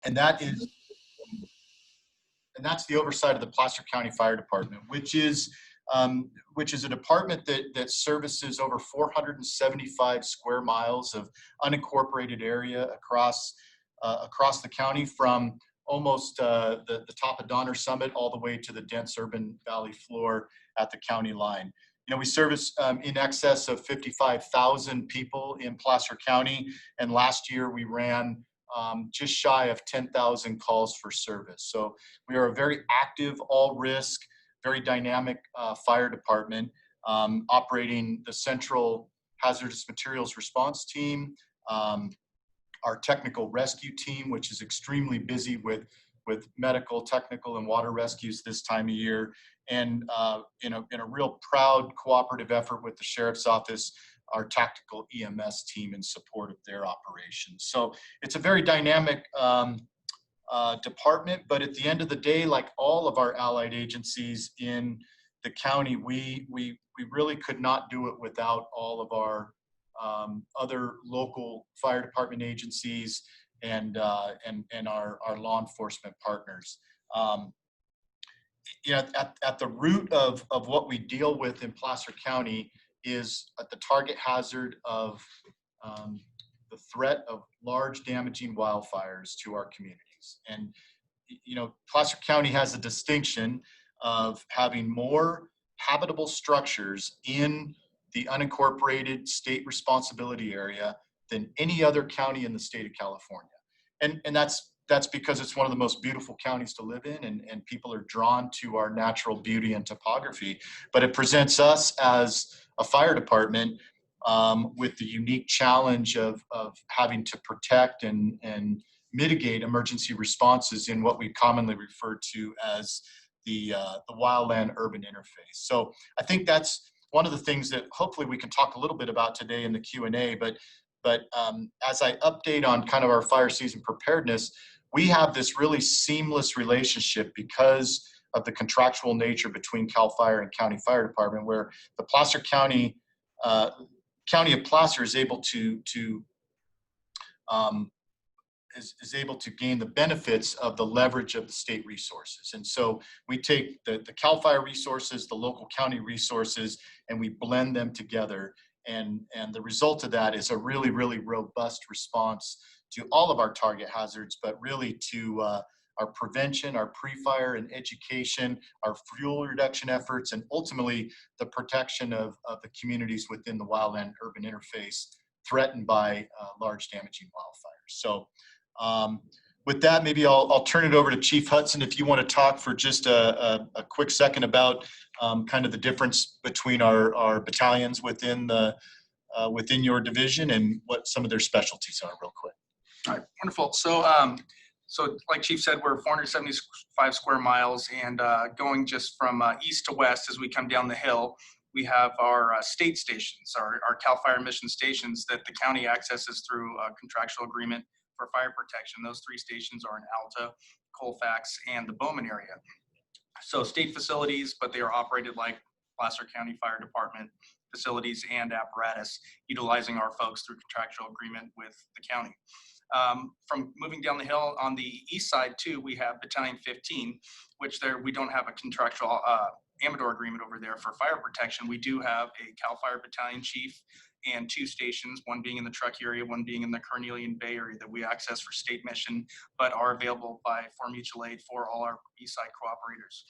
and that's the oversight of the Placer County Fire Department, which is a department that services over 475 square miles of unincorporated area across the county, from almost the top of Donner Summit all the way to the dense urban valley floor at the county line. You know, we service in excess of 55,000 people in Placer County, and last year we ran just shy of 10,000 calls for service. So we are a very active, all-risk, very dynamic fire department, operating the Central Hazardous Materials Response Team, our technical rescue team, which is extremely busy with medical, technical, and water rescues this time of year, and in a real proud cooperative effort with the Sheriff's Office, our tactical EMS team in support of their operations. So it's a very dynamic department, but at the end of the day, like all of our allied agencies in the county, we really could not do it without all of our other local fire department agencies and our law enforcement partners. You know, at the root of what we deal with in Placer County is at the target hazard of the threat of large damaging wildfires to our communities. And, you know, Placer County has a distinction of having more habitable structures in the unincorporated state responsibility area than any other county in the state of California. And that's because it's one of the most beautiful counties to live in, and people are drawn to our natural beauty and topography. But it presents us as a fire department with the unique challenge of having to protect and mitigate emergency responses in what we commonly refer to as the wildland urban interface. So I think that's one of the things that hopefully we can talk a little bit about today in the Q&A, but as I update on kind of our fire season preparedness, we have this really seamless relationship because of the contractual nature between CAL FIRE and County Fire Department, where the Placer County, County of Placer is able to gain the benefits of the leverage of the state resources. And so we take the CAL FIRE resources, the local county resources, and we blend them together. And the result of that is a really, really robust response to all of our target hazards, but really to our prevention, our pre-fire and education, our fuel reduction efforts, and ultimately the protection of the communities within the wildland urban interface threatened by large damaging wildfires. So with that, maybe I'll turn it over to Chief Hudson if you want to talk for just a quick second about kind of the difference between our battalions within your division and what some of their specialties are, real quick. All right, wonderful. So, so like Chief said, we're 475 square miles, and going just from east to west as we come down the hill, we have our state stations, our CAL FIRE mission stations that the county accesses through a contractual agreement for fire protection. Those three stations are in Alta, Colfax, and the Bowman area. So state facilities, but they are operated like Placer County Fire Department facilities and apparatus, utilizing our folks through contractual agreement with the county. From moving down the hill on the east side too, we have Battalion 15, which we don't have a contractual Amador agreement over there for fire protection. We do have a CAL FIRE battalion chief and two stations, one being in the Truckee area, one being in the Carnelian Bay area that we access for state mission, but are available for mutual aid for all our east side cooperators.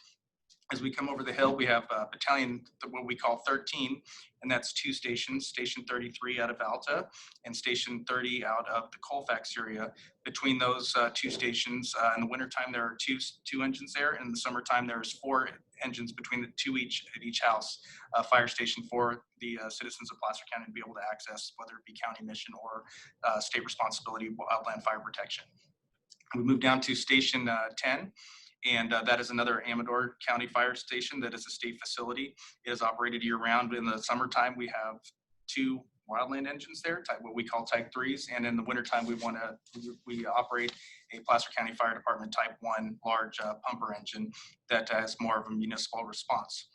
As we come over the hill, we have battalion, what we call 13, and that's two stations, Station 33 out of Alta and Station 30 out of the Colfax area. Between those two stations, in the wintertime, there are two engines there, and in the summertime, there's 4 engines between the two at each house, fire station for the citizens of Placer County to be able to access, whether it be county mission or state responsibility wildland fire protection. We move down to Station 10. And that is another Amador County Fire Station that is a state facility. It is operated year-round. In the summertime, we have 2 wildland engines there, what we call Type 3s. And in the wintertime, we operate a Placer County Fire Department Type 1 large pumper engine that has more of a municipal response.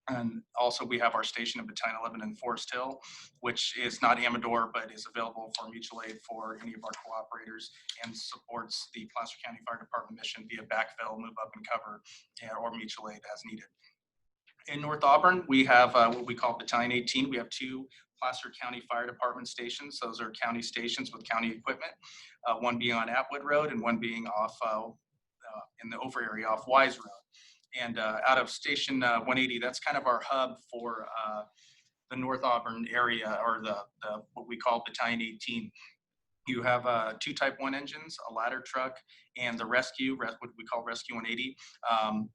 And also we have our station in Battalion 11 in Forest Hill, which is not Amador, but is available for mutual aid for any of our cooperators and supports the Placer County Fire Department mission via backfill, move up and cover, or mutual aid as needed. In North Auburn, we have what we call Battalion 18. We have 2 Placer County Fire Department stations. Those are county stations with county equipment, one being on Atwood Road and one being off in the over area off Wise Road. And out of Station 180, that's kind of our hub for the North Auburn area, or the what we call Battalion 18. You have 2 Type 1 engines, a ladder truck, and the rescue, what we call Rescue 180.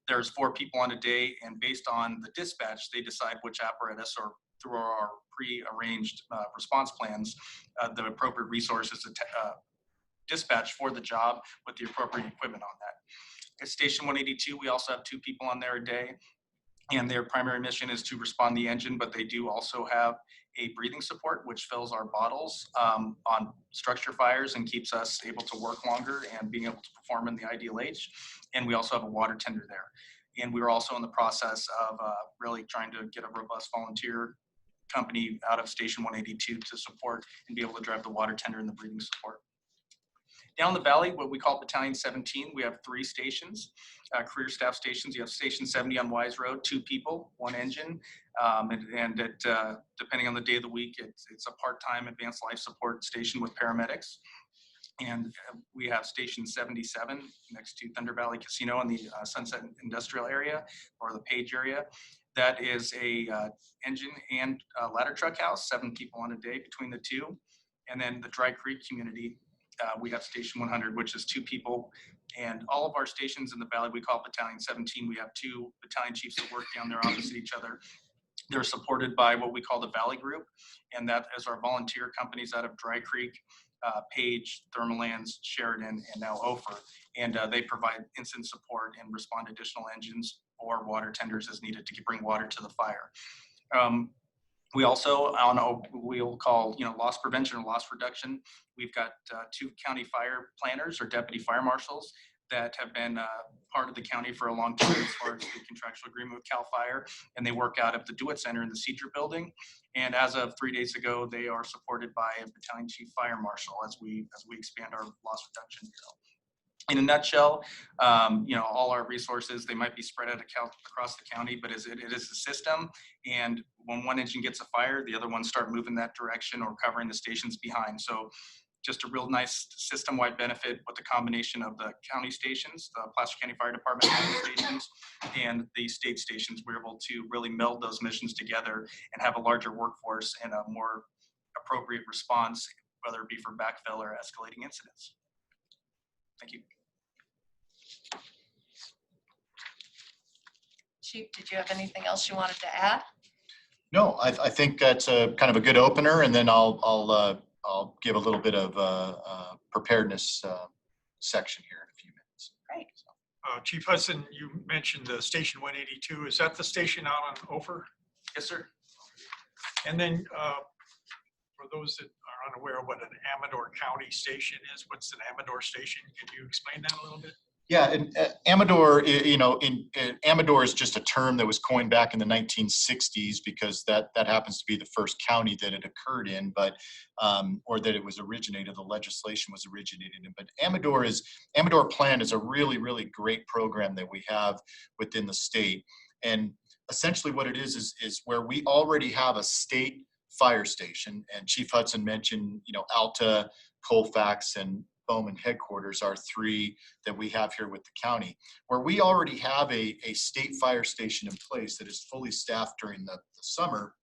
There's 4 people on a day, and based on the dispatch, they decide which apparatus, or through our pre-arranged response plans, the appropriate resources to dispatch for the job with the appropriate equipment on that. At Station 182, we also have 2 people on there a day, and their primary mission is to respond the engine, but they do also have a breathing support, which fills our bottles on structure fires and keeps us able to work longer and being able to perform in the ideal age. And we also have a water tender there. And we're also in the process of really trying to get a robust volunteer company out of Station 182 to support and be able to drive the water tender and the breathing support. Down the valley, what we call Battalion 17, we have 3 stations, career staff stations. You have Station 70 on Wise Road, 2 people, 1 engine, and depending on the day of the week, it's a part-time advanced life support station with paramedics. And we have Station 77 next to Thunder Valley Casino in the Sunset Industrial area, or the Page area. That is a engine and ladder truck house, 7 people on a day between the 2. And then the Dry Creek community, we have Station 100, which is 2 people. And all of our stations in the valley, we call Battalion 17. We have 2 battalion chiefs that work down there opposite each other. They're supported by what we call the Valley Group, and that is our volunteer companies out of Dry Creek, Page, Thermalands, Sheridan, and now Ophir. And they provide instant support and respond to additional engines or water tenders as needed to bring water to the fire. We also, we'll call, loss prevention or loss reduction. We've got 2 county fire planners or deputy fire marshals that have been part of the county for a long time as far as the contractual agreement with CAL FIRE, and they work out of the DeWitt Center in the Cedar building. And as of 3 days ago, they are supported by a battalion chief fire marshal as we expand our loss reduction bureau. In a nutshell, all our resources, they might be spread out across the county, but it is a system. And when one engine gets a fire, the other ones start moving that direction or covering the stations behind. So just a real nice system-wide benefit with the combination of the county stations, the Placer County Fire Department county stations, and the state stations. We're able to really meld those missions together and have a larger workforce and a more appropriate response, whether it be for backfill or escalating incidents. Thank you. Chief, did you have anything else you wanted to add? No, I think that's a kind of a good opener, and then I'll give a little bit of preparedness section here in a few minutes. Great. Chief Hudson, you mentioned the Station 182. Is that the station out on Ophir? Yes, sir. And then for those that are unaware of what an Amador County station is, what's an Amador station? Can you explain that a little bit? Yeah, and Amador, Amador is just a term that was coined back in the 1960s because that happens to be the first county that it occurred in, but or that it was originated, the legislation was originated in. But Amador Plan is a really, really great program that we have within the state. And essentially what it is where we already have a state fire station, and Chief Hudson mentioned, Alta, Colfax, and Bowman headquarters are 3 that we have here with the county, where we already have a state fire station in place that is fully staffed during the summer.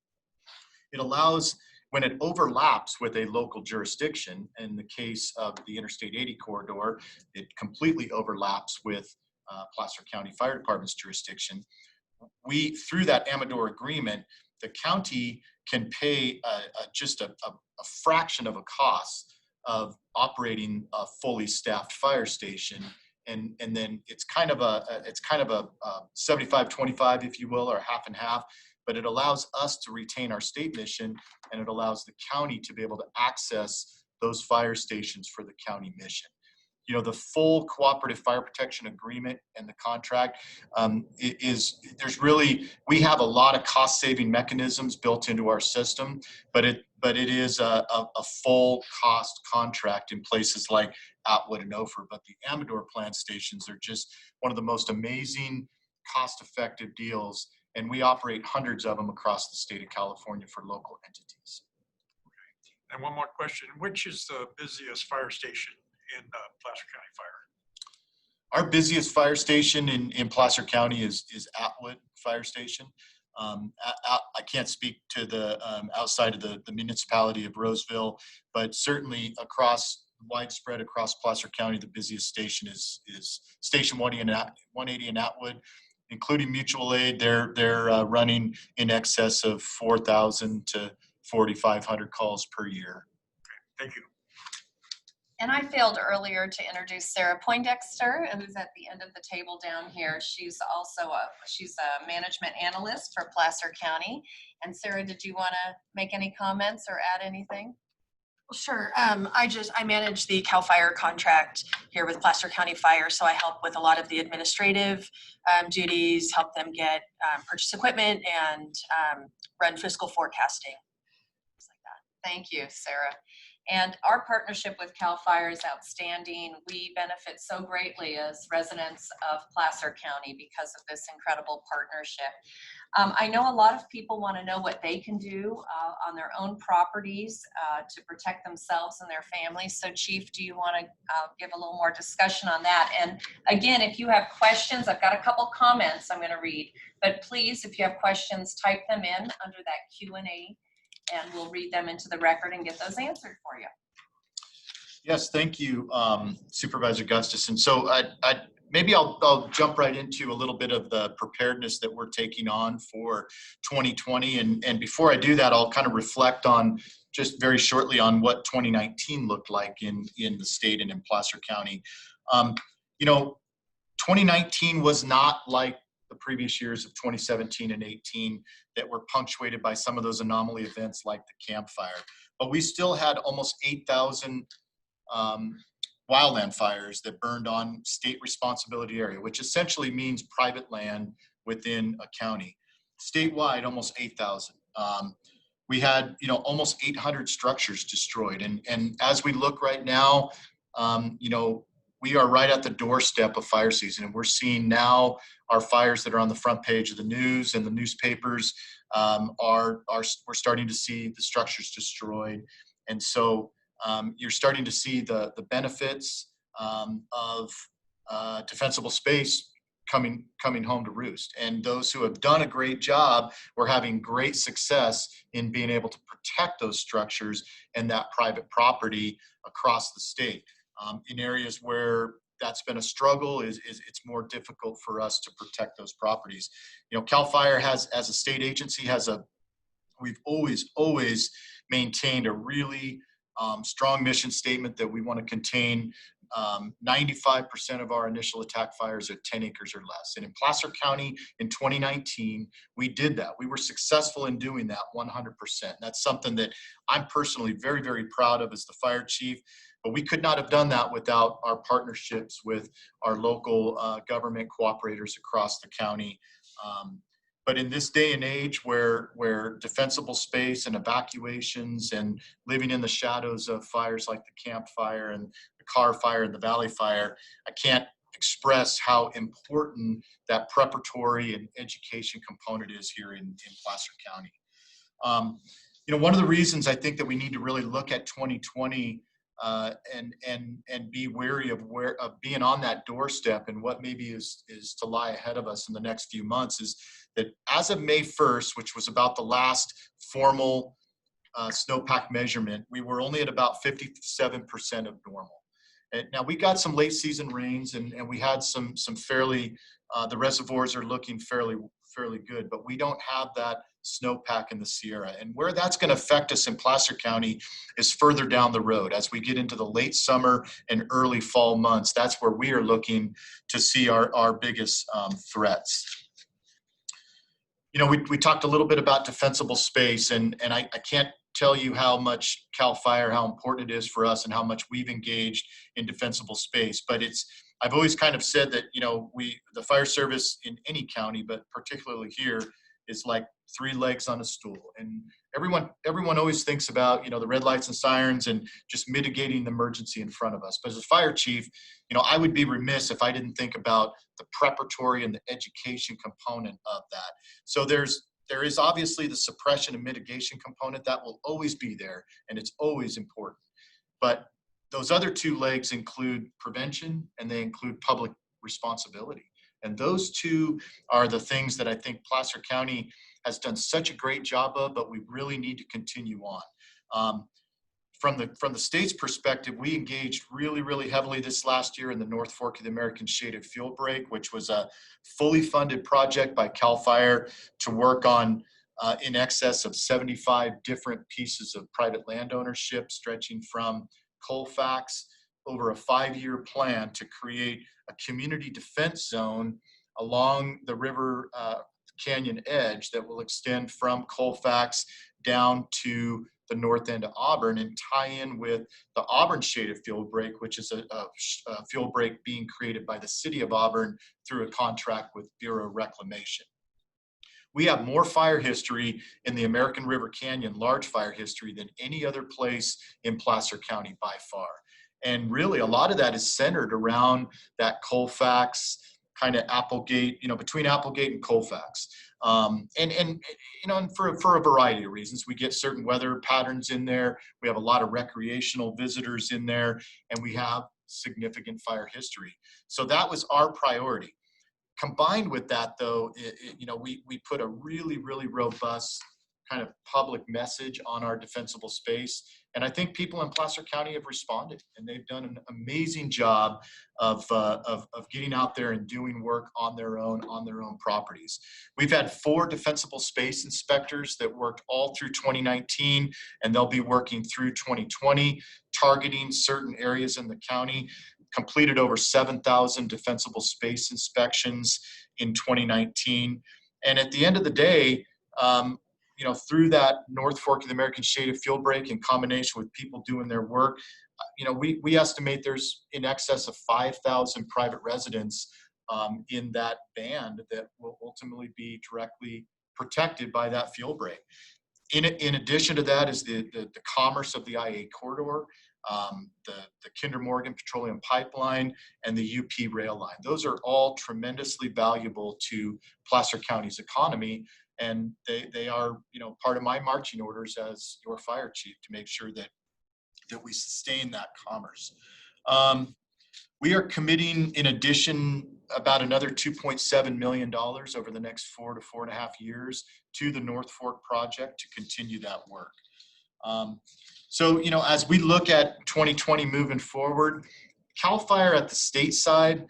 It allows, when it overlaps with a local jurisdiction, in the case of the Interstate 80 corridor, it completely overlaps with Placer County Fire Department's jurisdiction. We, through that Amador agreement, the county can pay just a fraction of a cost of operating a fully staffed fire station, and then it's kind of a 75-25, if you will, or half and half, but it allows us to retain our state mission, and it allows the county to be able to access those fire stations for the county mission. you know, the full cooperative fire protection agreement and the contract we have a lot of cost saving mechanisms built into our system, but it is a full cost contract in places like Atwood and Ophir. But the Amador plant stations are just one of the most amazing cost effective deals. And we operate hundreds of them across the state of California for local entities. And one more question, which is the busiest fire station in Placer County Fire? Our busiest fire station in Placer County is Atwood Fire Station. I can't speak to the outside of the municipality of Roseville, but certainly widespread across Placer County, the busiest station is Station 180 in Atwood, including mutual aid. They're running in excess of 4,000 to 4,500 calls per year. Thank you. And I failed earlier to introduce Sarah Poindexter, who's at the end of the table down here. She's also she's a management analyst for Placer County. And Sarah, did you want to make any comments or add anything? Well, sure. I manage the CAL FIRE contract here with Placer County Fire, so I help with a lot of the administrative duties, help them get purchase equipment, and run fiscal forecasting. Things like that. Thank you, Sarah. And our partnership with CAL FIRE is outstanding. We benefit so greatly as residents of Placer County because of this incredible partnership. I know a lot of people want to know what they can do on their own properties to protect themselves and their families. So Chief, do you want to give a little more discussion on that? And again, if you have questions, I've got a couple comments I'm going to read, but please, if you have questions, type them in under that Q&A and we'll read them into the record and get those answered for you. Yes, thank you, Supervisor Gustafson. So maybe I'll jump right into a little bit of the preparedness that we're taking on for 2020. And before I do that, I'll kind of reflect on just very shortly on what 2019 looked like in the state and in Placer County. 2019 was not like the previous years of 2017 and 18 that were punctuated by some of those anomaly events like the Camp Fire. But we still had almost 8,000 wildland fires that burned on state responsibility area, which essentially means private land within a county. Statewide, almost 8,000. We had, almost 800 structures destroyed. And as we look right now, we are right at the doorstep of fire season, and we're seeing now our fires that are on the front page of the news and the newspapers we're starting to see the structures destroyed. And so you're starting to see the benefits of defensible space coming home to roost. And those who have done a great job, we're having great success in being able to protect those structures and that private property across the state. In areas where that's been a struggle, it's more difficult for us to protect those properties. CAL FIRE has, as a state agency, we've always maintained a really strong mission statement that we want to contain 95% of our initial attack fires at 10 acres or less. And in Placer County in 2019, we did that. We were successful in doing that 100%. That's something that I'm personally very, very proud of as the fire chief. But we could not have done that without our partnerships with our local government cooperators across the county. But in this day and age where defensible space and evacuations and living in the shadows of fires like the Camp Fire and the Carr Fire and the Valley Fire, I can't express how important that preparatory and education component is here in Placer County. One of the reasons I think that we need to really look at 2020 and be wary of being on that doorstep and what maybe is to lie ahead of us in the next few months is that as of May 1st, which was about the last formal snowpack measurement, we were only at about 57% of normal. Now we got some late season rains and we had some fairly, the reservoirs are looking fairly good, but we don't have that snowpack in the Sierra. And where that's going to affect us in Placer County is further down the road. As we get into the late summer and early fall months, that's where we are looking to see our biggest threats. We talked a little bit about defensible space, and I can't tell you how much CAL FIRE, how important it is for us and how much we've engaged in defensible space. But I've always kind of said that, the fire service in any county, but particularly here, is like 3 legs on a stool. And everyone always thinks about, the red lights and sirens and just mitigating the emergency in front of us. But as a fire chief, I would be remiss if I didn't think about the preparatory and the education component of that. So there is obviously the suppression and mitigation component that will always be there, and it's always important. But those other 2 legs include prevention and they include public responsibility. And those 2 are the things that I think Placer County has done such a great job of, but we really need to continue on. From the state's perspective, we engaged really, really heavily this last year in the North Fork of the American Shaded Field Break, which was a fully funded project by CAL FIRE to work on in excess of 75 different pieces of private land ownership, stretching from Colfax over a 5-year plan to create a community defense zone along the river canyon edge that will extend from Colfax down to the north end of Auburn and tie in with the Auburn Shaded Field Break, which is a field break being created by the city of Auburn through a contract with Bureau Reclamation. We have more fire history in the American River Canyon, large fire history, than any other place in Placer County by far. And really, a lot of that is centered around that Colfax kind of Applegate, between Applegate and Colfax. And for a variety of reasons, we get certain weather patterns in there. We have a lot of recreational visitors in there, and we have significant fire history. So that was our priority. Combined with that, though, we put a really, really robust kind of public message on our defensible space. And I think people in Placer County have responded, and they've done an amazing job of getting out there and doing work on their own properties. We've had 4 defensible space inspectors that worked all through 2019, and they'll be working through 2020, targeting certain areas in the county. Completed over 7,000 defensible space inspections in 2019. And at the end of the day, through that North Fork of the American Shaded Field Break in combination with people doing their work, we estimate there's in excess of 5,000 private residents in that band that will ultimately be directly protected by that field break. In addition to that is the commerce of the I-8 corridor, the Kinder Morgan Petroleum Pipeline, and the UP rail line. Those are all tremendously valuable to Placer County's economy, and they are part of my marching orders as your fire chief to make sure that we sustain that commerce. We are committing, in addition, about another $2.7 million over the next 4 to 4.5 years to the North Fork project to continue that work. So, as we look at 2020 moving forward, CAL FIRE at the state side,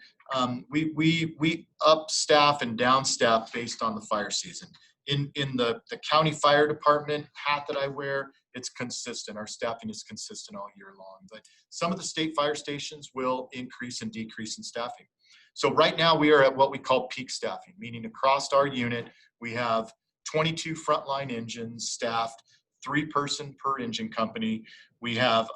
we up staff and down staff based on the fire season. In the county fire department hat that I wear, it's consistent. Our staffing is consistent all year long. But some of the state fire stations will increase and decrease in staffing. So right now we are at what we call peak staffing, meaning across our unit, we have 22 frontline engines staffed, 3-person per engine company. We have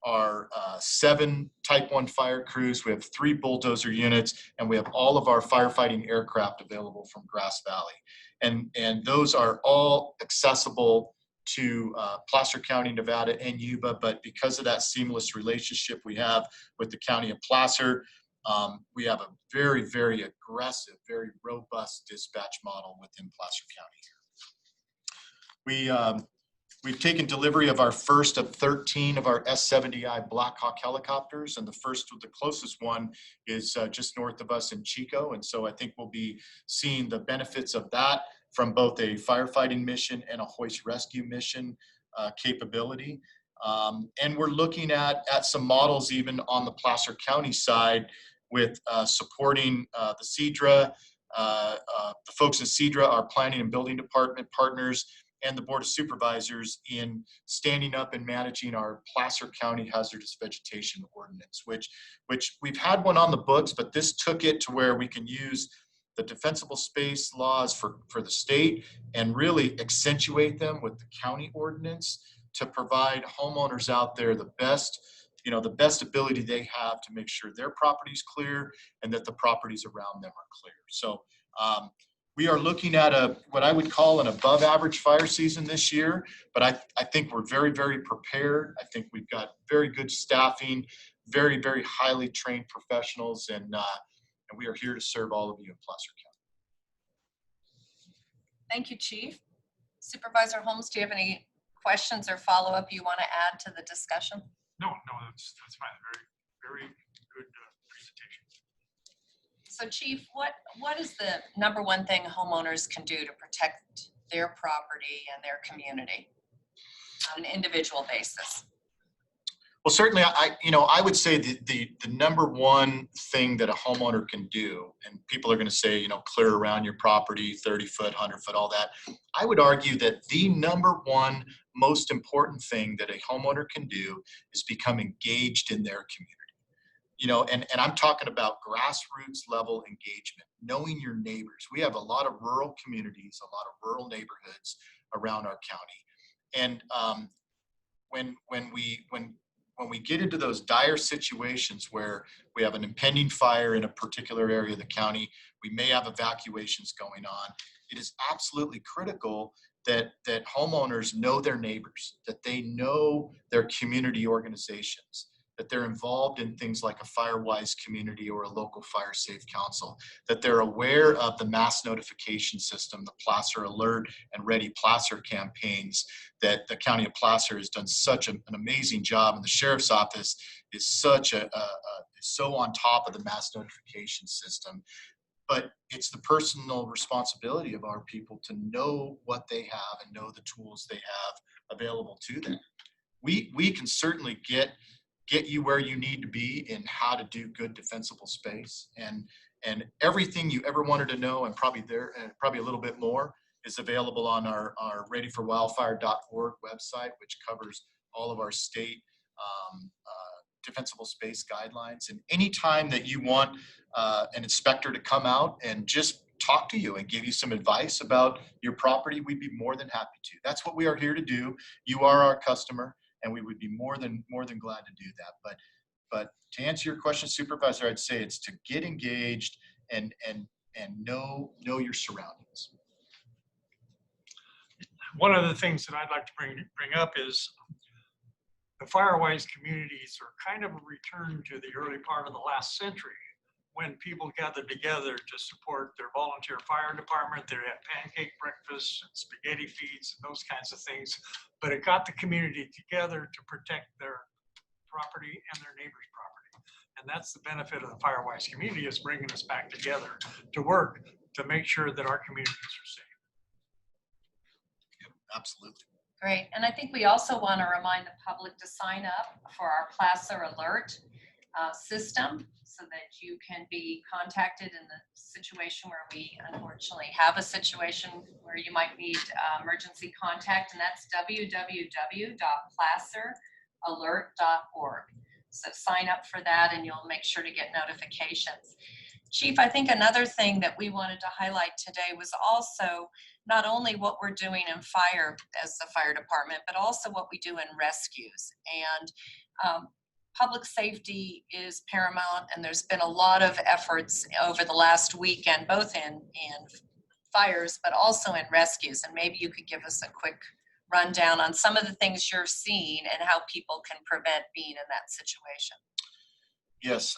our 7 Type 1 fire crews. We have 3 bulldozer units, and we have all of our firefighting aircraft available from Grass Valley. And those are all accessible to Placer County, Nevada, and Yuba, but because of that seamless relationship we have with the County of Placer, we have a very, very aggressive, very robust dispatch model within Placer County. We've taken delivery of our first of 13 of our S-70I Black Hawk helicopters, and the closest one is just north of us in Chico. And so I think we'll be seeing the benefits of that from both a firefighting mission and a hoist rescue mission capability. And we're looking at some models even on the Placer County side with supporting the CEDRA, the folks in CEDRA, our planning and building department partners, and the Board of Supervisors in standing up and managing our Placer County Hazardous Vegetation Ordinance, which we've had one on the books, but this took it to where we can use the defensible space laws for the state and really accentuate them with the county ordinance to provide homeowners out there the best ability they have to make sure their property's clear and that the properties around them are clear. So we are looking at what I would call an above average fire season this year, but I think we're very, very prepared. I think we've got very good staffing, very, very highly trained professionals, and we are here to serve all of you in Placer County. Thank you, Chief. Supervisor Holmes, do you have any questions or follow-up you want to add to the discussion? No, that's fine. Very, very good presentation. So Chief, what is the number one thing homeowners can do to protect their property and their community on an individual basis? Well, certainly, I would say the number one thing that a homeowner can do, and people are going to say, clear around your property, 30 foot, 100 foot, all that. I would argue that the number one most important thing that a homeowner can do is become engaged in their community. And I'm talking about grassroots level engagement, knowing your neighbors. We have a lot of rural communities, a lot of rural neighborhoods around our county. And when we get into those dire situations where we have an impending fire in a particular area of the county, we may have evacuations going on. It is absolutely critical that homeowners know their neighbors, that they know their community organizations, that they're involved in things like a FireWise community or a local fire safe council, that they're aware of the mass notification system, the Placer Alert and Ready Placer campaigns that the County of Placer has done such an amazing job, and the Sheriff's Office is so on top of the mass notification system. But it's the personal responsibility of our people to know what they have and know the tools they have available to them. We can certainly get you where you need to be in how to do good defensible space, and everything you ever wanted to know, and probably a little bit more, is available on our readyforwildfire.org website, which covers all of our state defensible space guidelines. And anytime that you want an inspector to come out and just talk to you and give you some advice about your property, we'd be more than happy to. That's what we are here to do. You are our customer, and we would be more than glad to do that. But to answer your question, Supervisor, I'd say it's to get engaged and know your surroundings. One of the things that I'd like to bring up is the FireWise communities are kind of a return to the early part of the last century, when people gathered together to support their volunteer fire department. They had pancake breakfasts and spaghetti feeds and those kinds of things, but it got the community together to protect their property and their neighbor's property. And that's the benefit of the FireWise community, is bringing us back together to work to make sure that our communities are safe. Absolutely. Great. And I think we also want to remind the public to sign up for our Placer Alert system, so that you can be contacted in the situation where we unfortunately have a situation where you might need emergency contact, and that's www.placeralert.org. So sign up for that and you'll make sure to get notifications. Chief, I think another thing that we wanted to highlight today was also not only what we're doing in fire as the fire department, but also what we do in rescues. And public safety is paramount, and there's been a lot of efforts over the last weekend, both in fires, but also in rescues. And maybe you could give us a quick rundown on some of the things you're seeing and how people can prevent being in that situation. Yes.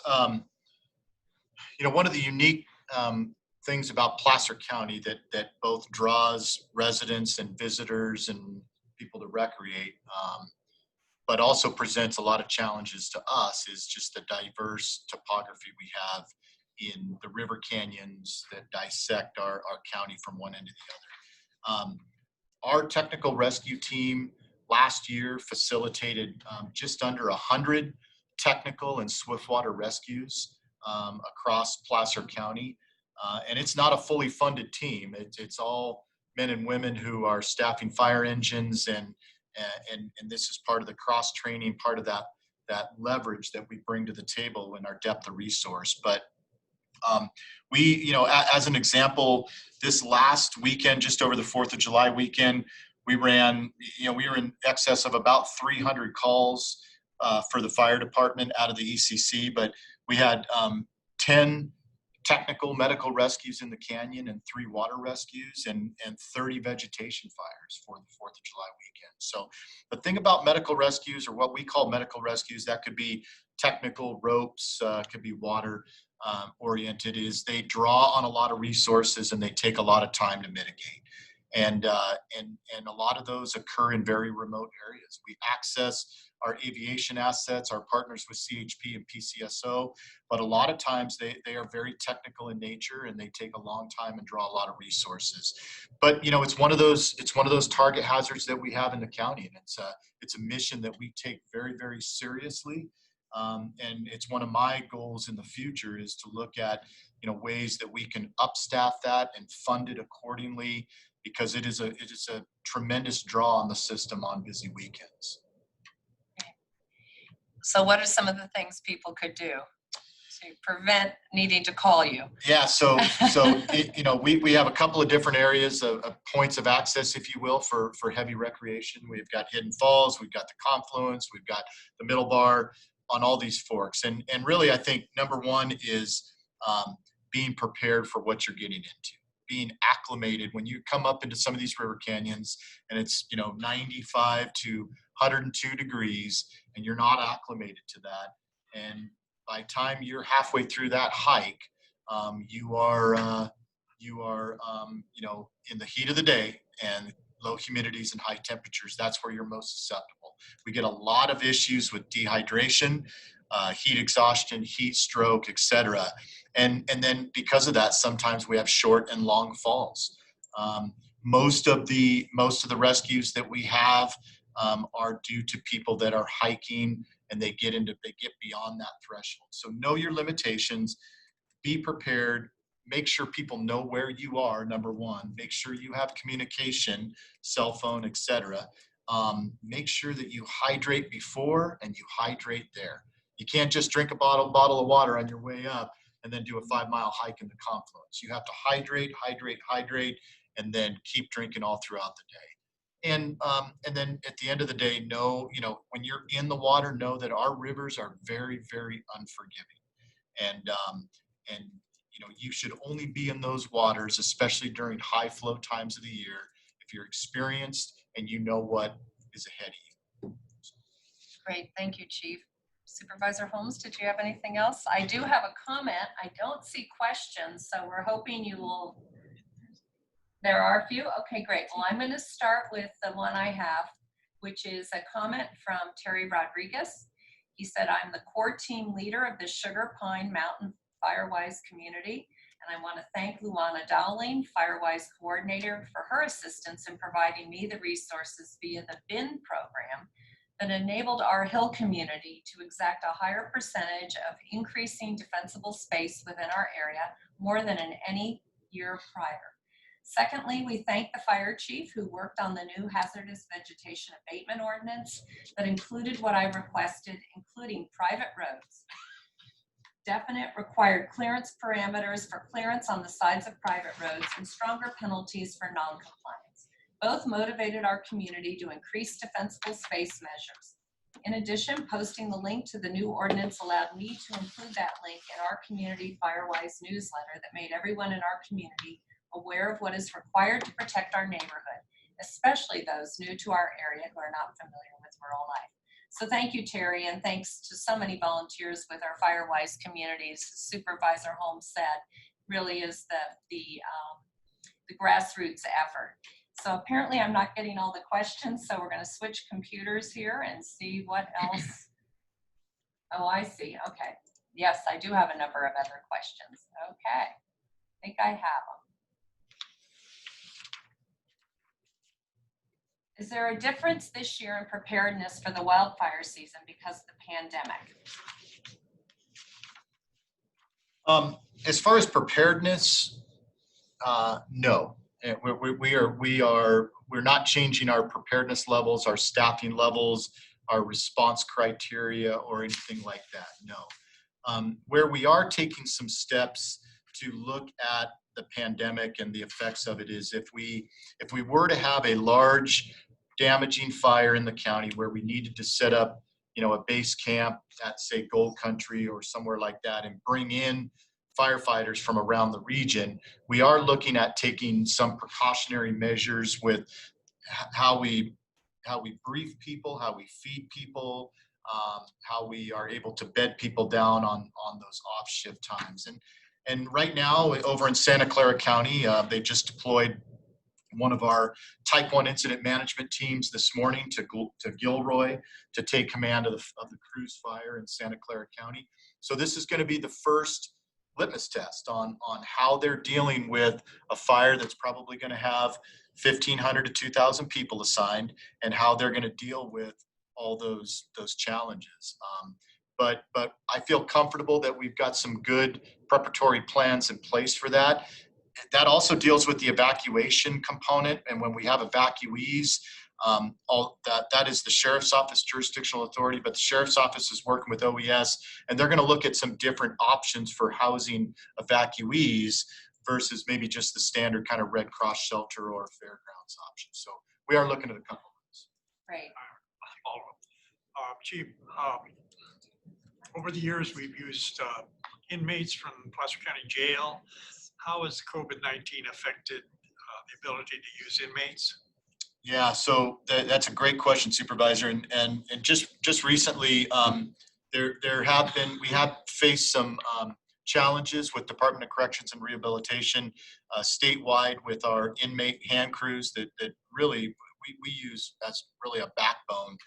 One of the unique things about Placer County that both draws residents and visitors and people to recreate, but also presents a lot of challenges to us, is just the diverse topography we have in the river canyons that dissect our county from one end to the other. Our technical rescue team last year facilitated just under 100 technical and swiftwater rescues across Placer County. And it's not a fully funded team. It's all men and women who are staffing fire engines, and this is part of the cross training, part of that leverage that we bring to the table in our depth of resource. But We, as an example, this last weekend, just over the 4th of July weekend, we ran, we were in excess of about 300 calls for the fire department out of the ECC, but we had 10 technical medical rescues in the canyon and 3 water rescues and 30 vegetation fires for the 4th of July weekend. So the thing about medical rescues, or what we call medical rescues, that could be technical, ropes, could be water oriented, is they draw on a lot of resources and they take a lot of time to mitigate. And a lot of those occur in very remote areas. We access our aviation assets, our partners with CHP and PCSO, but a lot of times they are very technical in nature and they take a long time and draw a lot of resources. But it's one of those target hazards that we have in the county, and it's a mission that we take very, very seriously. And it's one of my goals in the future is to look at ways that we can upstaff that and fund it accordingly, because it is a tremendous draw on the system on busy weekends. So what are some of the things people could do to prevent needing to call you? Yeah, so we have a couple of different areas of points of access, if you will, for heavy recreation. We've got Hidden Falls, we've got the Confluence, we've got the Middle Bar on all these forks. And really, I think number one is being prepared for what you're getting into. Being acclimated when you come up into some of these river canyons and it's 95 to 102 degrees and you're not acclimated to that, and by the time you're halfway through that hike, you are in the heat of the day and low humidities and high temperatures. That's where you're most susceptible. We get a lot of issues with dehydration, heat exhaustion, heat stroke, etc. And then because of that, sometimes we have short and long falls. Most of the rescues that we have are due to people that are hiking and they get beyond that threshold. So know your limitations, be prepared, make sure people know where you are, number one, make sure you have communication, cell phone, etc. Make sure that you hydrate before and you hydrate there. You can't just drink a bottle of water on your way up and then do a 5-mile hike in the Confluence. You have to hydrate, and then keep drinking all throughout the day. And then at the end of the day, when you're in the water, know that our rivers are very, very unforgiving. And you should only be in those waters, especially during high flow times of the year, if you're experienced and you know what is ahead of you. Great, thank you, Chief. Supervisor Holmes, did you have anything else? I do have a comment. I don't see questions, so we're hoping you will. There are a few? Okay, great. Well, I'm going to start with the one I have, which is a comment from Terry Rodriguez. He said, I'm the core team leader of the Sugar Pine Mountain Firewise community, and I want to thank Luana Dowling, Firewise coordinator, for her assistance in providing me the resources via the BIN program that enabled our Hill community to exact a higher percentage of increasing defensible space within our area more than in any year prior. Secondly, we thank the fire chief who worked on the new hazardous vegetation abatement ordinance that included what I requested, including private roads, definite required clearance parameters for clearance on the sides of private roads, and stronger penalties for non-compliance. Both motivated our community to increase defensible space measures. In addition, posting the link to the new ordinance allowed me to include that link in our community Firewise newsletter that made everyone in our community aware of what is required to protect our neighborhood, especially those new to our area who are not familiar with rural life. So thank you, Terry, and thanks to so many volunteers with our Firewise communities. Supervisor Holmes said, really is the grassroots effort. So apparently I'm not getting all the questions, so we're going to switch computers here and see what else. Oh, I see. Okay. Yes, I do have a number of other questions. Okay. I think I have them. Is there a difference this year in preparedness for the wildfire season because of the pandemic? As far as preparedness, no. We're not changing our preparedness levels, our staffing levels, our response criteria, or anything like that. No. Where we are taking some steps to look at the pandemic and the effects of it is if we were to have a large damaging fire in the county where we needed to set up, a base camp at, say, Gold Country or somewhere like that, and bring in firefighters from around the region, we are looking at taking some precautionary measures with how we brief people, how we feed people, how we are able to bed people down on those off shift times. And right now over in Santa Clara County, they just deployed one of our Type 1 incident management teams this morning to Gilroy to take command of the Cruz fire in Santa Clara County. So this is going to be the first litmus test on how they're dealing with a fire that's probably going to have 1,500 to 2,000 people assigned, and how they're going to deal with all those challenges. But I feel comfortable that we've got some good preparatory plans in place for that. That also deals with the evacuation component, and when we have evacuees, that is the Sheriff's Office jurisdictional authority, but the Sheriff's Office is working with OES, and they're going to look at some different options for housing evacuees versus maybe just the standard kind of Red Cross shelter or fairgrounds option. So we are looking at a couple of those. Great. Chief, over the years, we've used inmates from Placer County Jail. How has COVID-19 affected the ability to use inmates? Yeah, so that's a great question, Supervisor. And just recently, we have faced some challenges with Department of Corrections and Rehabilitation statewide with our inmate hand crews that really we use as really a backbone.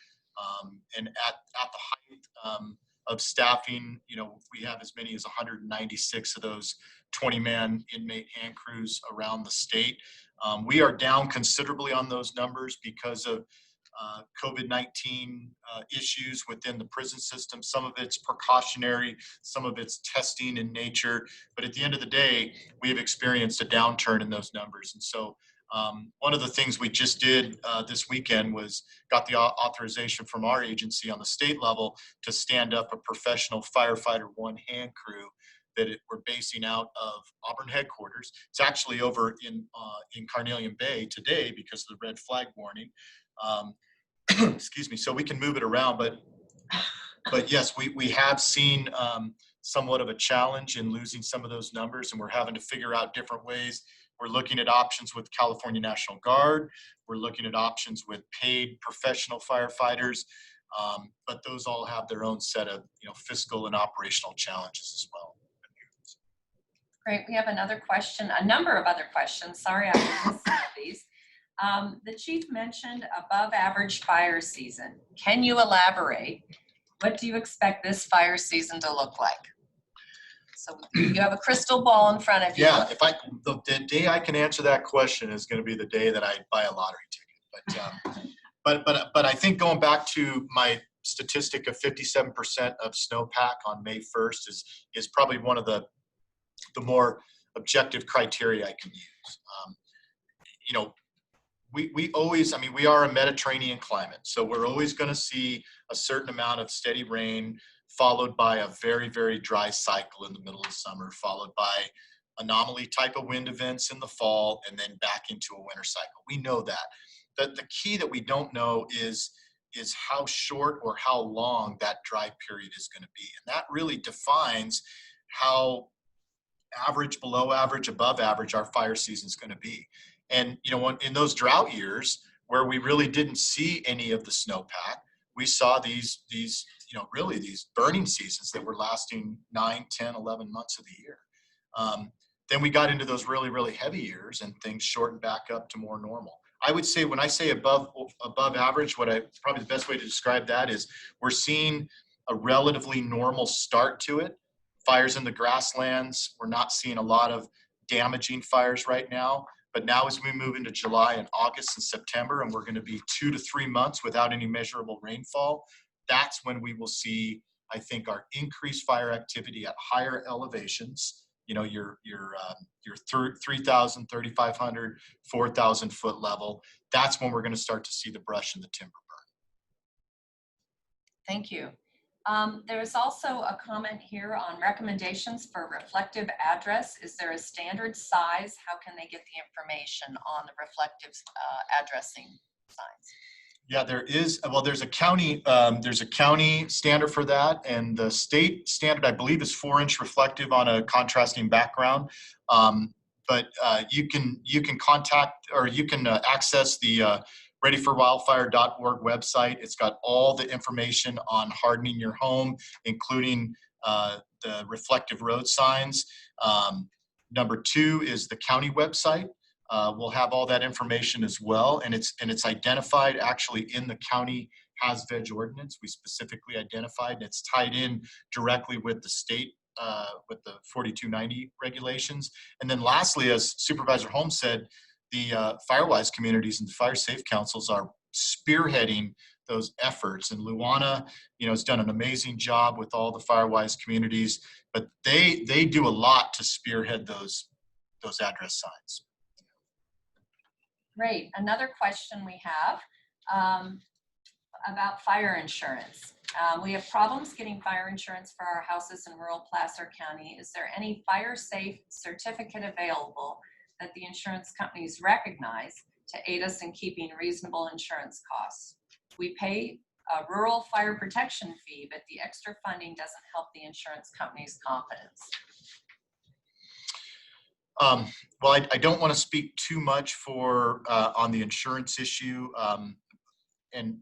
And at the height of staffing, we have as many as 196 of those 20-man inmate hand crews around the state. We are down considerably on those numbers because of COVID-19 issues within the prison system. Some of it's precautionary, some of it's testing in nature, but at the end of the day, we have experienced a downturn in those numbers. And so one of the things we just did this weekend was got the authorization from our agency on the state level to stand up a professional firefighter one hand crew that we're basing out of Auburn headquarters. It's actually over in Carnelian Bay today because of the red flag warning. Excuse me. So we can move it around, but yes, we have seen somewhat of a challenge in losing some of those numbers, and we're having to figure out different ways. We're looking at options with California National Guard. We're looking at options with paid professional firefighters, but those all have their own set of fiscal and operational challenges as well. Great. We have another question, a number of other questions. Sorry, I missed some of these. The chief mentioned above average fire season. Can you elaborate? What do you expect this fire season to look like? So you have a crystal ball in front of you. Yeah, the day I can answer that question is going to be the day that I buy a lottery ticket. But I think going back to my statistic of 57% of snowpack on May 1st is probably one of the more objective criteria I can use. We always, we are a Mediterranean climate, so we're always going to see a certain amount of steady rain followed by a very, very dry cycle in the middle of summer, followed by anomaly type of wind events in the fall, and then back into a winter cycle. We know that. The key that we don't know is how short or how long that dry period is going to be. And that really defines how average, below average, above average our fire season is going to be. And in those drought years where we really didn't see any of the snowpack, we saw these burning seasons that were lasting 9, 10, 11 months of the year. Then we got into those really, really heavy years and things shortened back up to more normal. I would say when I say above average, probably the best way to describe that is we're seeing a relatively normal start to it. Fires in the grasslands, we're not seeing a lot of damaging fires right now. But now as we move into July and August and September, and we're going to be 2 to 3 months without any measurable rainfall, that's when we will see, I think, our increased fire activity at higher elevations. Your 3,000, 3,500, 4,000 foot level. That's when we're going to start to see the brush and the timber burn. Thank you. There's also a comment here on recommendations for reflective address. Is there a standard size? How can they get the information on the reflective addressing signs? Yeah, there is. Well, there's a county standard for that, and the state standard, I believe, is 4-inch reflective on a contrasting background. But you can contact, or you can access the readyforwildfire.org website. It's got all the information on hardening your home, including the reflective road signs. Number 2 is the county website. We'll have all that information as well, and it's identified actually in the county HAS-VEG ordinance. We specifically identified, and it's tied in directly with the state, with the 4290 regulations. And then lastly, as Supervisor Holmes said, the Firewise communities and the Fire Safe Councils are spearheading those efforts. And Luana, has done an amazing job with all the Firewise communities, but they do a lot to spearhead those address signs. Great. Another question we have about fire insurance. We have problems getting fire insurance for our houses in rural Placer County. Is there any fire safe certificate available that the insurance companies recognize to aid us in keeping reasonable insurance costs? We pay a rural fire protection fee, but the extra funding doesn't help the insurance company's confidence. Well, I don't want to speak too much on the insurance issue, and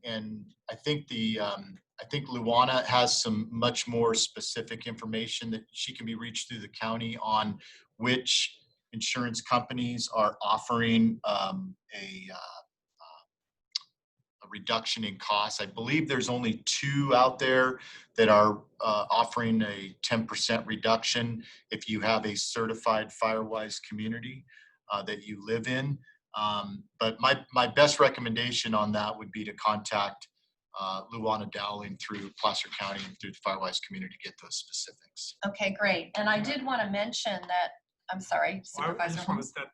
I think Luana has some much more specific information that she can be reached through the county on which insurance companies are offering a reduction in costs. I believe there's only 2 out there that are offering a 10% reduction if you have a certified Firewise community that you live in. But my best recommendation on that would be to contact Luana Dowling through Placer County and through the Firewise community to get those specifics. Okay, great. And I did want to mention that, I'm sorry, Well, I Supervisor just wanted Holmes. that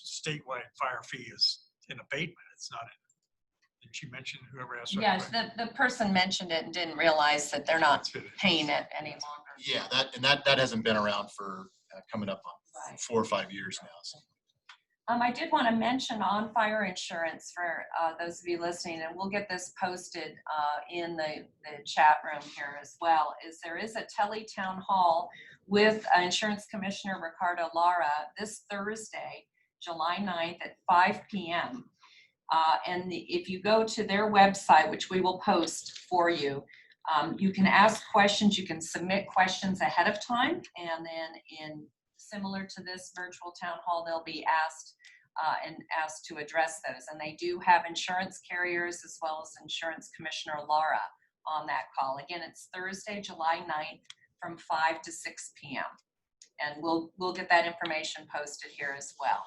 statewide fire fee is in abatement. It's not in. Did she mention whoever asked? her Yes, question? the person mentioned it and didn't realize that they're not That's it. paying it any longer. Yeah, that hasn't been around for coming up on Right. 4 or 5 years now. So. I did want to mention on fire insurance for those of you listening, and we'll get this posted in the chat room here as well, is there is a tele-town hall with Insurance Commissioner Ricardo Lara this Thursday, July 9th at 5 p.m. And if you go to their website, which we will post for you, you can ask questions, you can submit questions ahead of time, and then similar to this virtual town hall, they'll be asked to address those. And they do have insurance carriers as well as Insurance Commissioner Lara on that call. Again, it's Thursday, July 9th from 5 to 6 p.m. And we'll get that information posted here as well.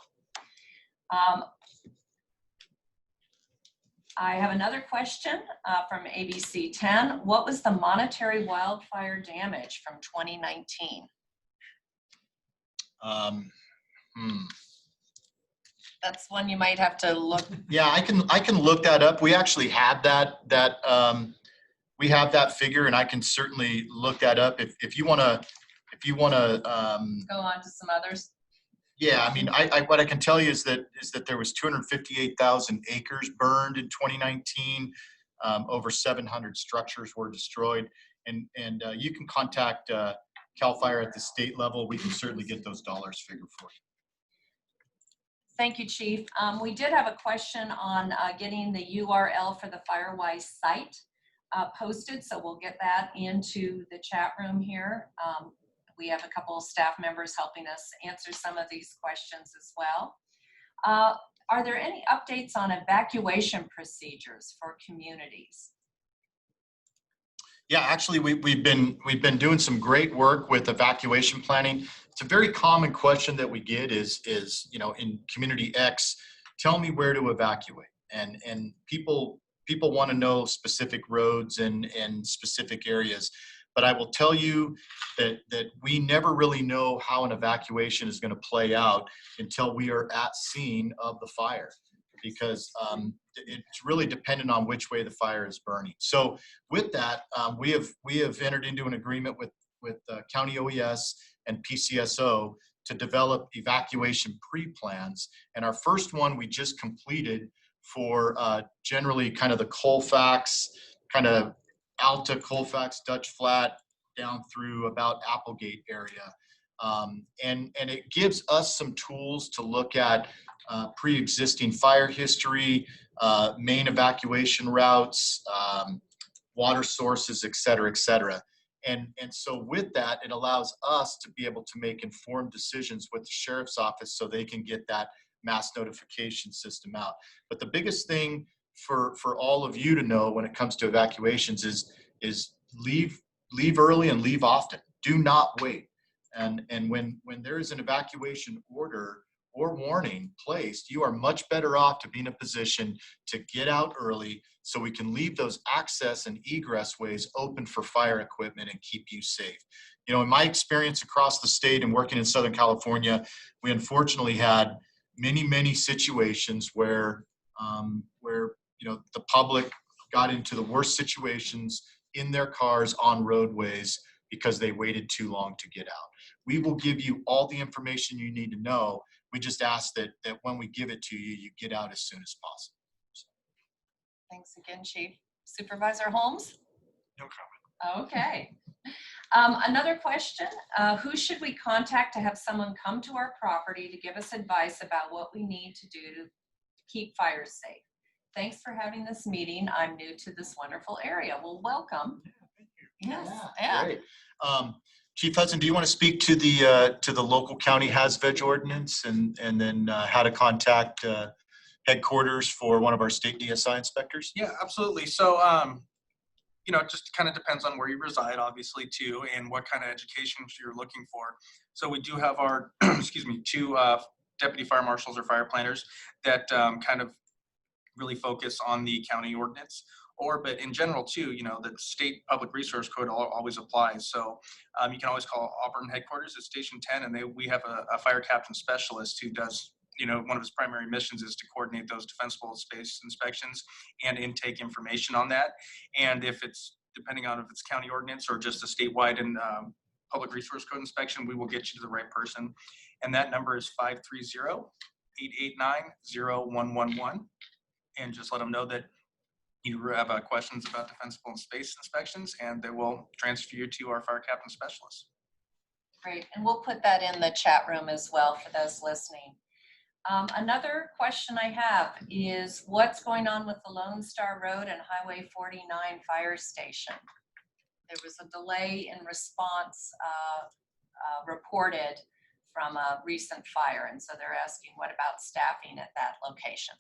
I have another question from ABC 10. What was the monetary wildfire damage from 2019? That's one you might have to look. Yeah, I can look that up. We actually have we have that figure, and I can certainly look that up if you want to. Go on to some others. Yeah, I mean, what I can tell you is that there was 258,000 acres burned in 2019. Over 700 structures were destroyed, and you can contact CAL FIRE at the state level. We can certainly get those dollars figured for you. Thank you, Chief. We did have a question on getting the URL for the Firewise site posted, so we'll get that into the chat room here. We have a couple of staff members helping us answer some of these questions as well. Are there any updates on evacuation procedures for communities? Yeah, actually, we've been doing some great work with evacuation planning. It's a very common question that we get is in community X, tell me where to evacuate, and people want to know specific roads and specific areas. But I will tell you that we never really know how an evacuation is going to play out until we are at scene of the fire. because it's really dependent on which way the fire is burning. So with that, we have entered into an agreement with County OES and PCSO to develop evacuation pre-plans. And our first one we just completed for generally kind of the Colfax, kind of Alta, Colfax, Dutch Flat, down through about Applegate area. And it gives us some tools to look at pre-existing fire history, main evacuation routes, water sources, et cetera, et cetera. And so with that, it allows us to be able to make informed decisions with the sheriff's office so they can get that mass notification system out. But the biggest thing for all of you to know when it comes to evacuations is leave early and leave often. Do not wait. And when there is an evacuation order or warning placed, you are much better off to be in a position to get out early so we can leave those access and egress ways open for fire equipment and keep you safe. You know, in my experience across the state and working in Southern California, we unfortunately had many situations where you know, the public got into the worst situations in their cars on roadways because they waited too long to get out. We will give you all the information you need to know. We just ask that when we give it to you, you get out as soon as possible. Thanks again, Chief. Supervisor Holmes? No comment. Okay. Another question, who should we contact to have someone come to our property to give us advice about what we need to do to keep fires safe? Thanks for having this meeting. I'm new to this wonderful area. Well, welcome. Yes. Yeah. Great. Chief Hudson, do you want to speak to the local county HAZVEG ordinance and then how to contact headquarters for one of our state DSI inspectors? Yeah, absolutely. So, you know, it just kind of depends on where you reside, obviously, too, and what kind of education you're looking for. So we do have our, excuse me, 2 deputy fire marshals or fire planners that kind of really focus on the county ordinance. But in general, too, you know, the state public resource code always applies. So you can always call Auburn headquarters at Station 10, and we have a fire captain specialist who does, you know, one of his primary missions is to coordinate those defensible space inspections and intake information on that. And if it's, depending on if it's county ordinance or just a statewide and public resource code inspection, we will get you to the right person. And that number is 530-889-0111. And just let them know that you have questions about defensible and space inspections, and they will transfer you to our fire captain specialist. Great, and we'll put that in the chat room as well for those listening. Another question I have is what's going on with the Lone Star Road and Highway 49 fire station? There was a delay in response reported from a recent fire, and so they're asking what about staffing at that location?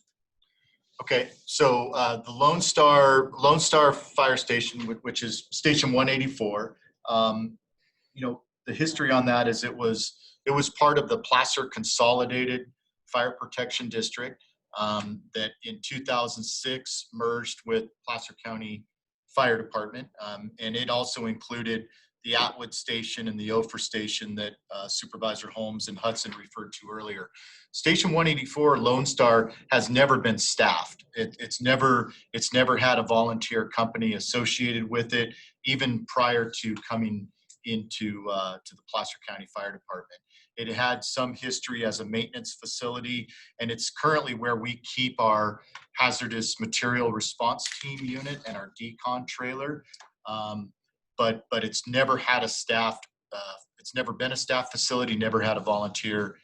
Okay, so the Lone Star Fire Station, which is Station 184, you know, the history on that is it was part of the Placer Consolidated Fire Protection District that in 2006 merged with Placer County Fire Department, and it also included the Atwood Station and the Ophir Station that Supervisor Holmes and Hudson referred to earlier. Station 184 Lone Star has never been staffed. It's never had a volunteer company associated with it, even prior to coming into to the Placer County Fire Department. It had some history as a maintenance facility, and it's currently where we keep our hazardous material response team unit and our decon trailer. But it's never had a staffed, it's never been a staff facility, never had a volunteer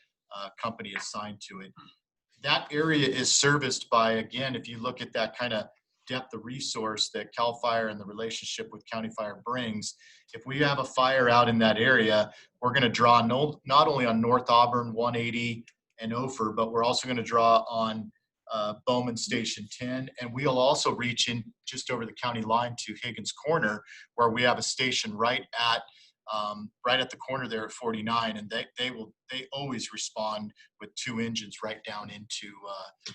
company assigned to it. That area is serviced by, again, if you look at that kind of depth of resource that CAL FIRE and the relationship with County Fire brings, if we have a fire out in that area, we're going to draw not only on North Auburn, 180 and Ophir, but we're also going to draw on Bowman Station 10, and we'll also reach in just over the county line to Higgins Corner, where we have a station right at the corner there at 49, and they always respond with 2 engines right down into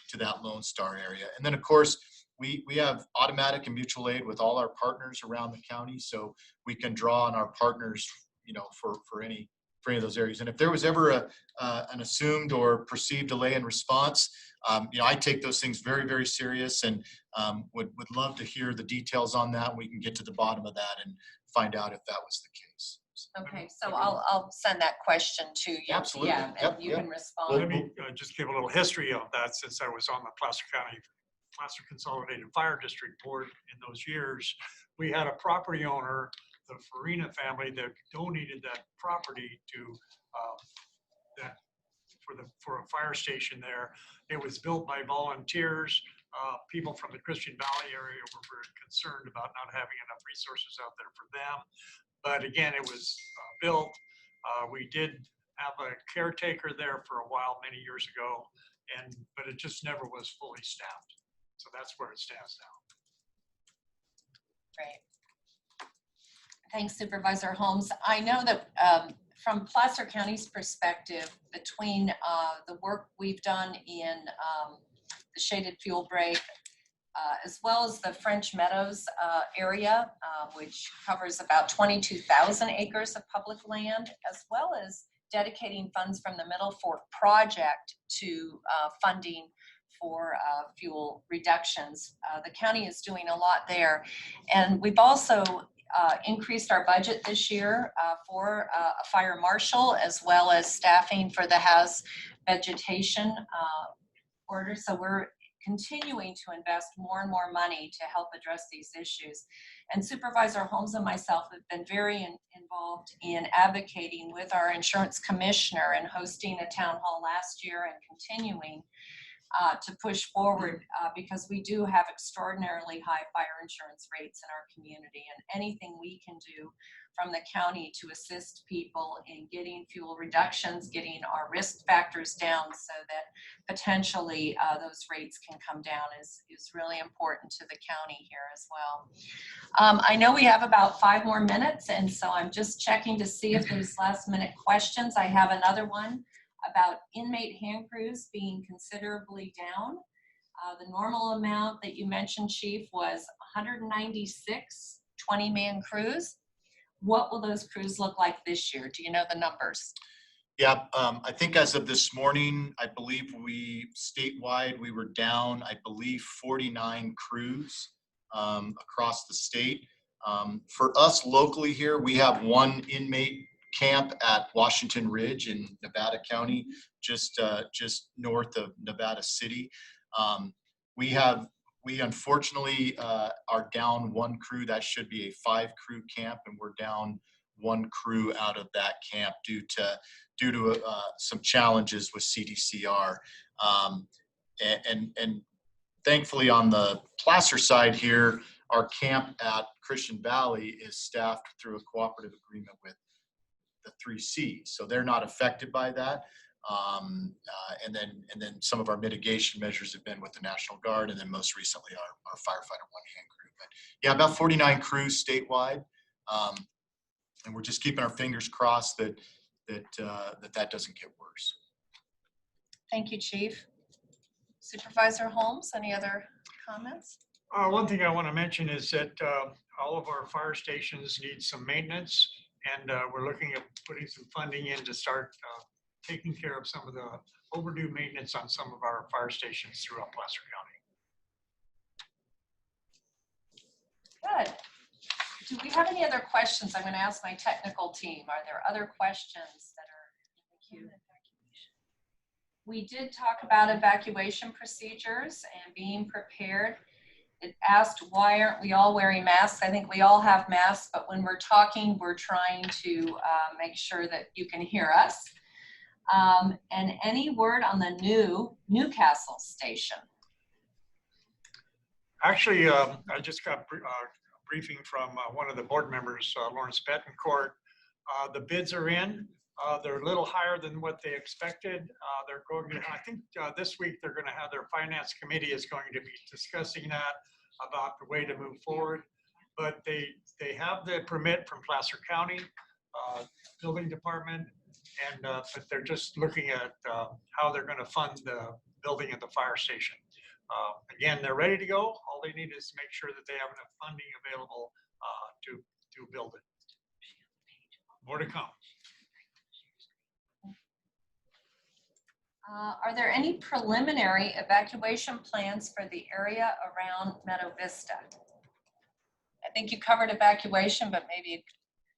to that Lone Star area. And then of course we have automatic and mutual aid with all our partners around the county, so we can draw on our partners, you know, for any any of those areas. And if there was ever an assumed or perceived delay in response, I take those things very, very serious, and would love to hear the details on that. We can get to the bottom of that and find out if that was the case. Okay, so I'll send that question to you. Absolutely. Yeah, Yep, and you yep. can respond. Let me just give a little history of that, since I was on the Placer Consolidated Fire District Board in those years. We had a property owner, the Farina family, that donated that property to for a fire station there. It was built by volunteers. People from the Christian Valley area were very concerned about not having enough resources out there for them. But again, it was built. We did have a caretaker there for a while, many years ago, but it just never was fully staffed. So that's where it stands now. Great. Thanks, Supervisor Holmes. I know that from Placer County's perspective, between the work we've done in the shaded fuel break, as well as the French Meadows area, which covers about 22,000 acres of public land, as well as dedicating funds from the Middle Fork project to funding for fuel reductions. The county is doing a lot there. And we've also increased our budget this year for a fire marshal, as well as staffing for the house vegetation order. So we're continuing to invest more and more money to help address these issues. And Supervisor Holmes and myself have been very involved in advocating with our insurance commissioner and hosting a town hall last year and continuing to push forward because we do have extraordinarily high fire insurance rates in our community, and anything we can do from the county to assist people in getting fuel reductions, getting our risk factors down so that potentially those rates can come down is really important to the county here as well. I know we have about 5 more minutes, and so I'm just checking to see if there's last minute questions. I have another one about inmate hand crews being considerably down. The normal amount that you mentioned, Chief, was 196 20-man crews. What will those crews look like this year? Do you know the numbers? Yeah, I think as of this morning, I believe statewide, we were down, 49 crews across the state. For us locally here, we have one inmate camp at Washington Ridge in Nevada County, just north of Nevada City. We unfortunately are down 1 crew. That should be a 5-crew camp, and we're down 1 crew out of that camp due to some challenges with CDCR. And thankfully on the Placer side here, our camp at Christian Valley is staffed through a cooperative agreement with the 3 Cs, so they're not affected by that. And then some of our mitigation measures have been with the National Guard, and then most recently our firefighter one-hand crew. But yeah, about 49 crews statewide, and we're just keeping our fingers crossed that doesn't get worse. Thank you, Chief. Supervisor Holmes, any other comments? One thing I want to mention is that all of our fire stations need some maintenance, and we're looking at putting some funding in to start taking care of some of the overdue maintenance on some of our fire stations throughout Placer County. Good. Do we have any other questions? I'm going to ask my technical team. Are there other questions that are in the queue? We did talk about evacuation procedures and being prepared. It asked, why aren't we all wearing masks? I think we all have masks, but when we're talking, we're trying to make sure that you can hear us. And any word on the new Newcastle station? Actually, I just got a briefing from one of the board members, Lawrence Betancourt. The bids are in. They're a little higher than what they expected. They're going to, I think this week they're going to have their finance committee is going to be discussing that about the way to move forward. But they have the permit from Placer County building department, and but they're just looking at how they're going to fund the building of the fire station. Again, they're ready to go. All they need is to make sure that they have enough funding available to build it. More to come. Are there any preliminary evacuation plans for the area around Meadow Vista? I think you covered evacuation, but maybe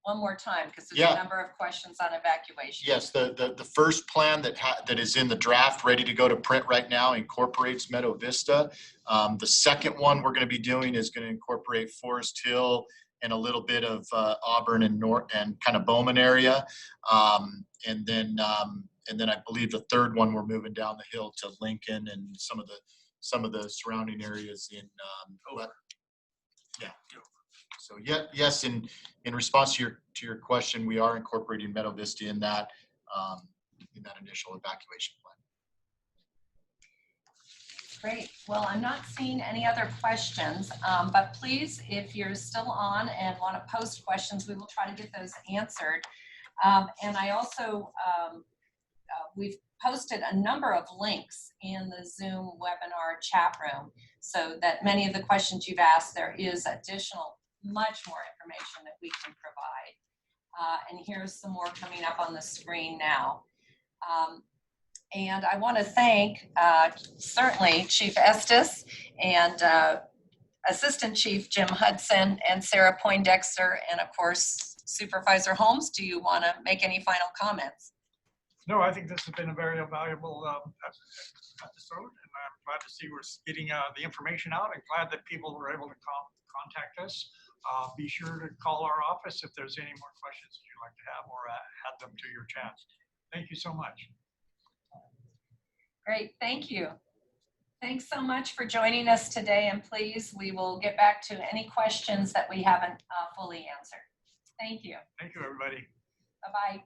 one more time, because there's Yeah. a number of questions on evacuation. Yes, the first plan that is in the draft, ready to go to print right now, incorporates Meadow Vista. The second one we're going to be doing is going to incorporate Forest Hill and a little bit of Auburn and North and kind of Bowman area. And then I believe the third one we're moving down the hill to Lincoln and some of the surrounding areas in yeah. So yes, in response to your question, we are incorporating Meadow Vista in that initial evacuation plan. Great. Well, I'm not seeing any other questions, but please, if you're still on and want to post questions, we will try to get those answered. And I also, we've posted a number of links in the Zoom webinar chat room so that many of the questions you've asked, there is additional, much more information that we can provide. And here's some more coming up on the screen now. And I want to thank certainly Chief Estes and Assistant Chief Jim Hudson and Sarah Poindexter, and of course Supervisor Holmes. Do you want to make any final comments? No, I think this has been a very valuable episode, and I'm glad to see we're getting the information out, and glad that people were able to contact us. Be sure to call our office if there's any more questions that you'd like to have, or add them to your chat. Thank you so much. Great, thank you. Thanks so much for joining us today, and please, we will get back to any questions that we haven't fully answered. Thank you. Thank you, everybody. Bye-bye.